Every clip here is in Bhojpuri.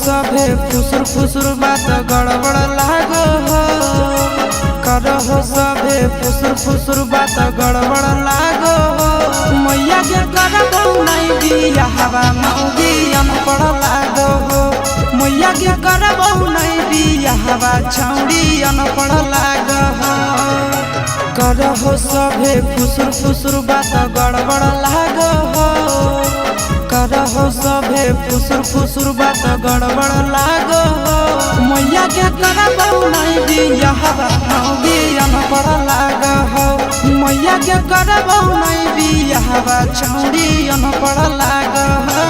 सभे फुसुर फुसुर बात गड़बड़ लागो हो। करहो सभे फुसुर फुसुर बात गड़बड़ लागो हो। मैया के करबो नहीं बियाहवा मौगी अनपढ़ लागो हो। मैया के करबो नहीं बियाहवा छौड़ी अनपढ़ लागो हो। करहो सभे फुसुर फुसुर बात गड़बड़ लागो हो। करहो सभे फुसुर फुसुर बात गड़बड़ लागो हो। मैया के करबो नहीं बियाहवा मौगी अनपढ़ लागो हो। मैया के करबो नहीं बियाहवा छौड़ी अनपढ़ लागो हो।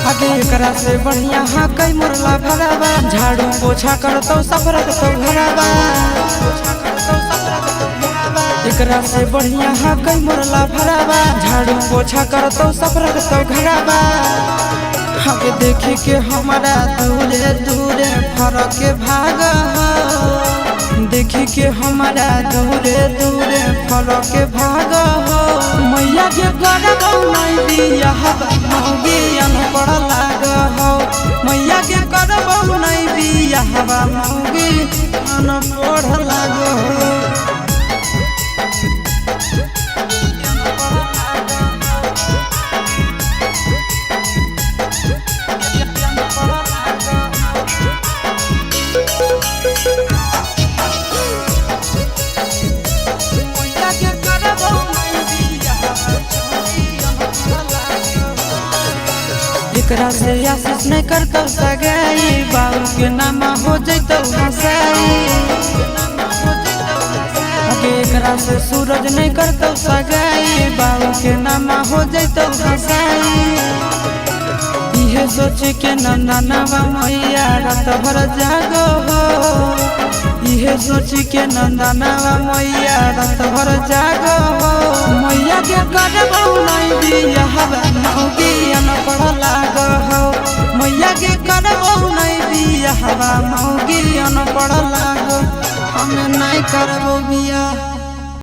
आगे एकरा से बढ़िया हाँ कई मुरला भरावा। झाड़ू पोछा करतो सफरत तो घरावा। एकरा से बढ़िया हाँ कई मुरला भरावा। झाड़ू पोछा करतो सफरत तो घरावा। आगे देखे के हमारा दूरे दूरे फरक भाग हो। देखी के हमारा दूरे दूरे फरक भाग हो। मैया के करबो नहीं बियाहवा मौगी अनपढ़ लागो हो। मैया के करबो नहीं बियाहवा मौगी अनपढ़ लागो हो। एकरा से आशीष नहीं करतो सगाई। बाबू के नाम हो जैतो हंसाई। आगे एकरा से सूरज नहीं करतो सगाई। बाबू के नाम हो जैतो हंसाई। इहे सोच के नंदनवा मैया रात भर जागो हो। इहे सोच के नंदनवा मैया रात भर जागो हो। मैया के करबो नहीं बियाहवा मौगी अनपढ़ लागो हो। मैया के करबो नहीं बियाहवा मौगी अनपढ़ लागो। हमें नहीं करबो बियाह।